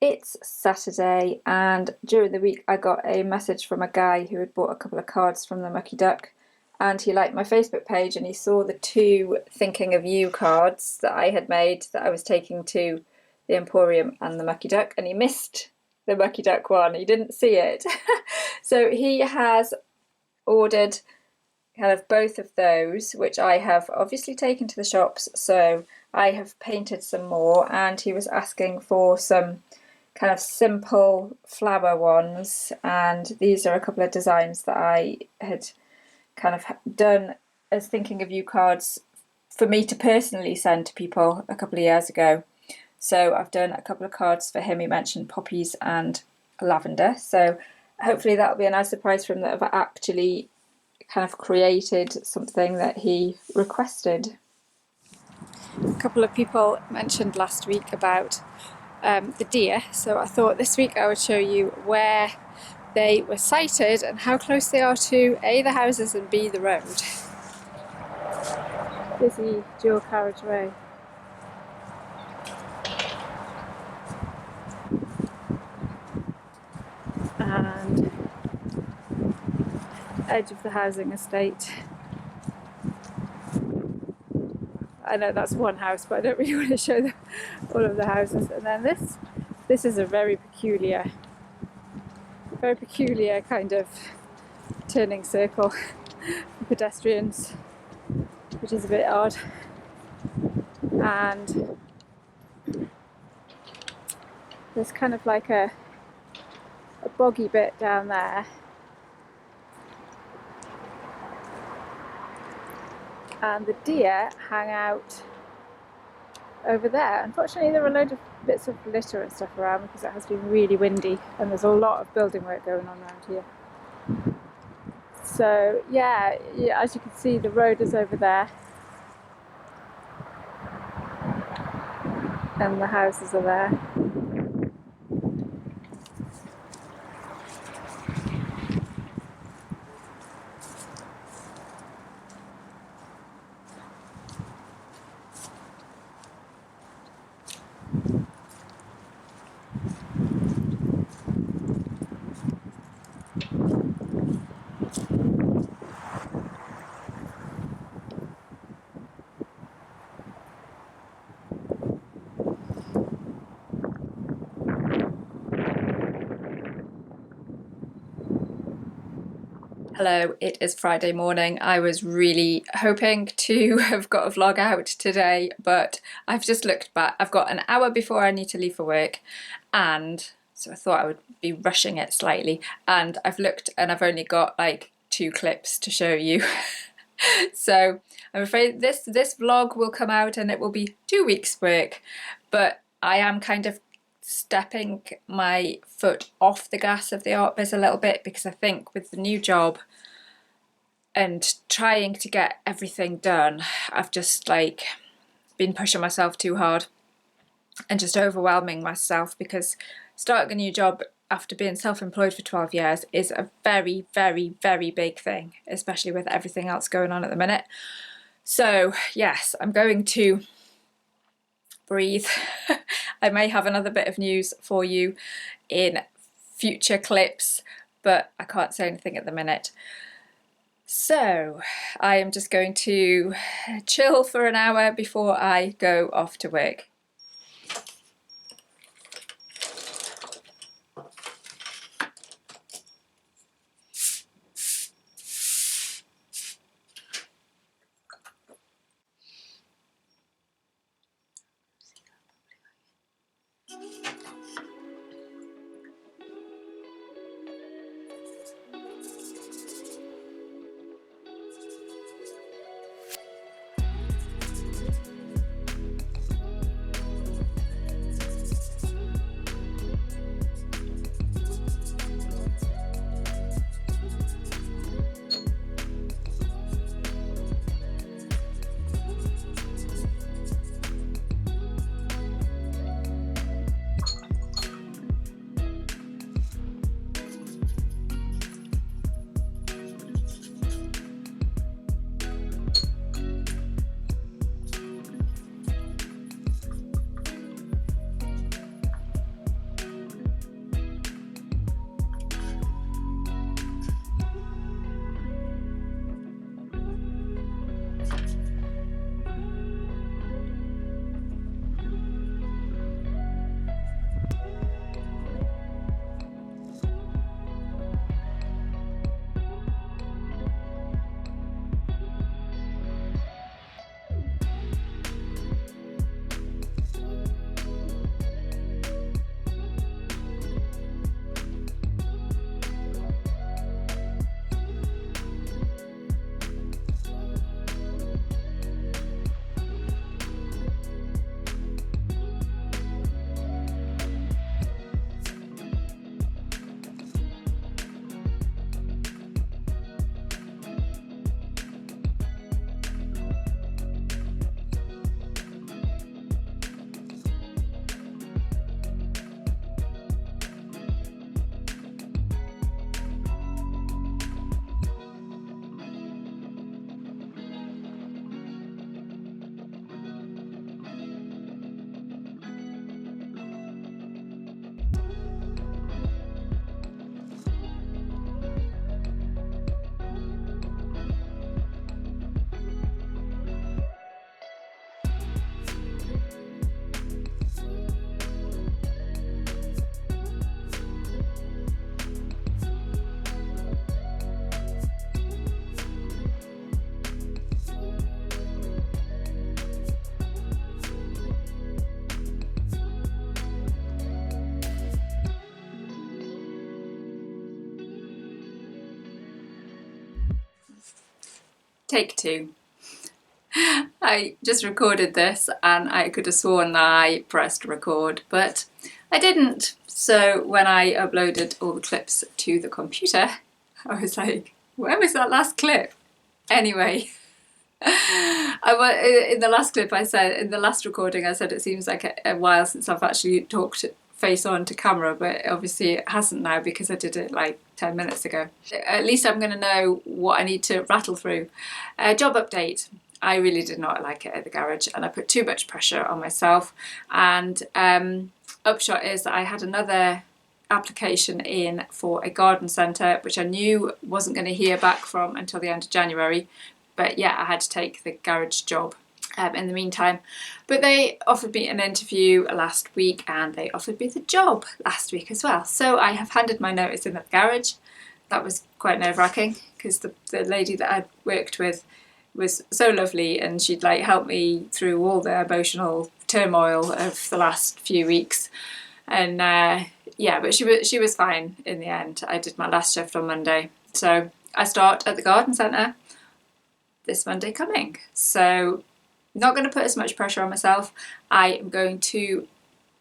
It's Saturday, and during the week I got a message from a guy who had bought a couple of cards from the Mucky Duck, and he liked my Facebook page and he saw the two Thinking of You cards that I had made that I was taking to the Emporium and the Mucky Duck, and he missed the Mucky Duck one. He didn't see it. So he has ordered kind of both of those, which I have obviously taken to the shops. So I have painted some more, and he was asking for some kind of simple flower ones, and these are a couple of designs that I had kind of done as Thinking of You cards for me to personally send to people a couple of years ago. So I've done a couple of cards for him. He mentioned poppies and lavender, so hopefully that'll be a nice surprise for him that I've actually kind of created something that he requested. A couple of people mentioned last week about the deer, so I thought this week I would show you where they were sighted and how close they are to A, the houses, and B, the road. Busy dual carriageway. And edge of the housing estate. I know that's one house, but I don't really want to show all of the houses. And then this is a very peculiar kind of turning circle for pedestrians, which is a bit odd. And there's kind of like a boggy bit down there. And the deer hang out over there. Unfortunately, there are a load of bits of litter and stuff around because it has been really windy and there's a lot of building work going on around here. So yeah, as you can see, the road is over there and the houses are there. Hello, it is Friday morning. I was really hoping to have got a vlog out today, but I've just looked back. I've got an hour before I need to leave for work, and so I thought I would be rushing it slightly. And I've looked and I've only got like 2 clips to show you. So I'm afraid this vlog will come out and it will be 2 weeks work, but I am kind of stepping my foot off the gas of the art biz a little bit, because I think with the new job and trying to get everything done, I've just like been pushing myself too hard and just overwhelming myself, because starting a new job after being self-employed for 12 years is a very, very, very big thing, especially with everything else going on at the minute. So yes, I'm going to breathe. I may have another bit of news for you in future clips, but I can't say anything at the minute. So I am just going to chill for an hour before I go off to work. Take two. I just recorded this and I could have sworn I pressed record, but I didn't. So when I uploaded all the clips to the computer, I was like, where was that last clip? Anyway, in the last clip I said, in the last recording I said it seems like a while since I've actually talked face on to camera, but obviously it hasn't now because I did it like 10 minutes ago. At least I'm going to know what I need to rattle through. Job update. I really did not like it at the garage and I put too much pressure on myself, and upshot is that I had another application in for a garden centre which I knew wasn't going to hear back from until the end of January, but yeah, I had to take the garage job in the meantime. But they offered me an interview last week and they offered me the job last week as well, so I have handed my notice in at the garage. That was quite nerve-wracking because the lady that I'd worked with was so lovely and she'd like helped me through all the emotional turmoil of the last few weeks, and yeah, but she was fine in the end. I did my last shift on Monday, so I start at the garden centre this Monday coming, so not going to put as much pressure on myself. I am going to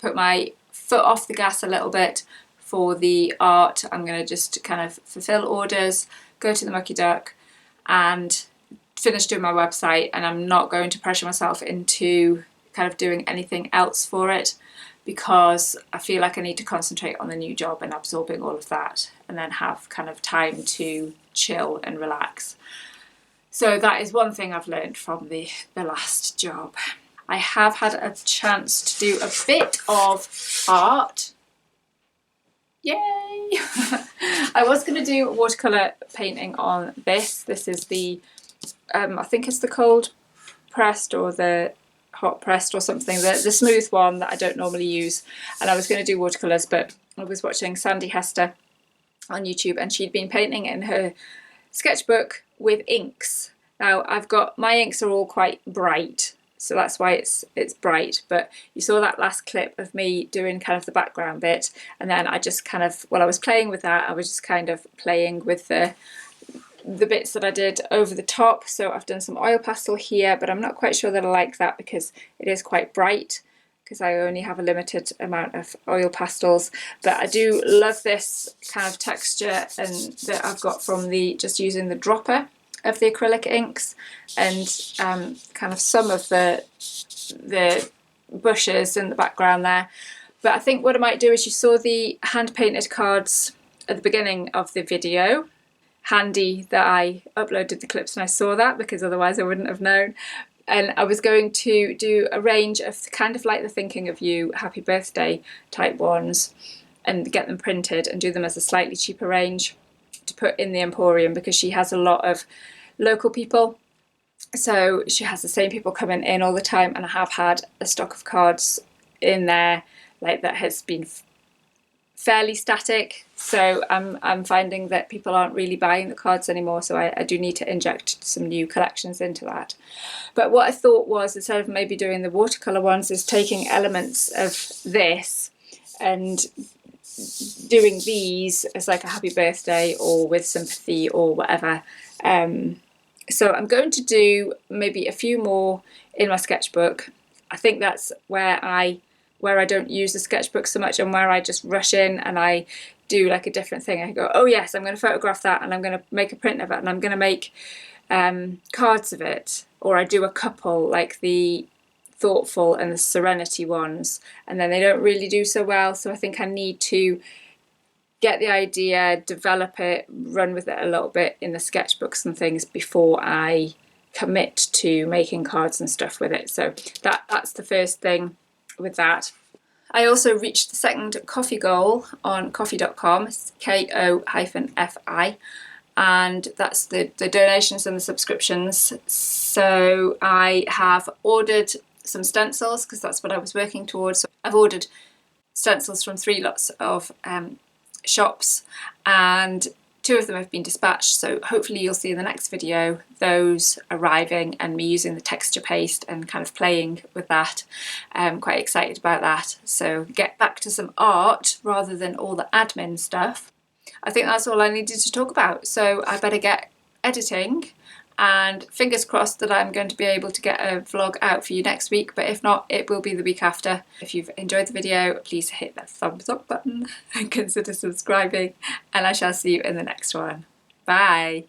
put my foot off the gas a little bit for the art. I'm going to just kind of fulfill orders, go to the Mucky Duck and finish doing my website, and I'm not going to pressure myself into kind of doing anything else for it because I feel like I need to concentrate on the new job and absorbing all of that and then have kind of time to chill and relax. So that is one thing I've learned from the last job. I have had a chance to do a bit of art. Yay! I was going to do watercolour painting on this. This is the I think it's the cold pressed or the hot pressed or something, the smooth one that I don't normally use, and I was going to do watercolours, but I was watching Sandy Hester on YouTube and she'd been painting in her sketchbook with inks. Now I've got, my inks are all quite bright, so that's why it's bright, but you saw that last clip of me doing kind of the background bit, and then I just kind of, while I was playing with that, I was just kind of playing with the bits that I did over the top. So I've done some oil pastel here, but I'm not quite sure that I like that because it is quite bright because I only have a limited amount of oil pastels. But I do love this kind of texture and that I've got from the just using the dropper of the acrylic inks, and kind of some of the bushes in the background there. But I think what I might do is, you saw the hand painted cards at the beginning of the video. Handy that I uploaded the clips and I saw that, because otherwise I wouldn't have known. And I was going to do a range of kind of like the Thinking of You happy birthday type ones and get them printed and do them as a slightly cheaper range to put in the Emporium, because she has a lot of local people, so she has the same people coming in all the time, and I have had a stock of cards in there like that has been fairly static, so I'm finding that people aren't really buying the cards anymore, so I do need to inject some new collections into that. But what I thought was, instead of maybe doing the watercolour ones, is taking elements of this and doing these as like a happy birthday or with sympathy or whatever. So I'm going to do maybe a few more in my sketchbook. I think that's where I don't use the sketchbook so much, and where I just rush in and I do like a different thing. I go, oh yes, I'm going to photograph that and I'm going to make a print of it and I'm going to make cards of it. Or I do a couple, like the Thoughtful and the Serenity ones, and then they don't really do so well. So I think I need to get the idea, develop it, run with it a little bit in the sketchbooks and things before I commit to making cards and stuff with it. So that's the first thing with that. I also reached the second coffee goal on ko-fi, Ko-fi, and that's the donations and the subscriptions. So I have ordered some stencils because that's what I was working towards. So I've ordered stencils from 3 lots of shops, and 2 of them have been dispatched, so hopefully you'll see in the next video those arriving and me using the texture paste and kind of playing with that. I'm quite excited about that. So get back to some art rather than all the admin stuff. I think that's all I needed to talk about, so I better get editing and fingers crossed that I'm going to be able to get a vlog out for you next week, but if not, it will be the week after. If you've enjoyed the video, please hit that thumbs up button and consider subscribing, and I shall see you in the next one. Bye!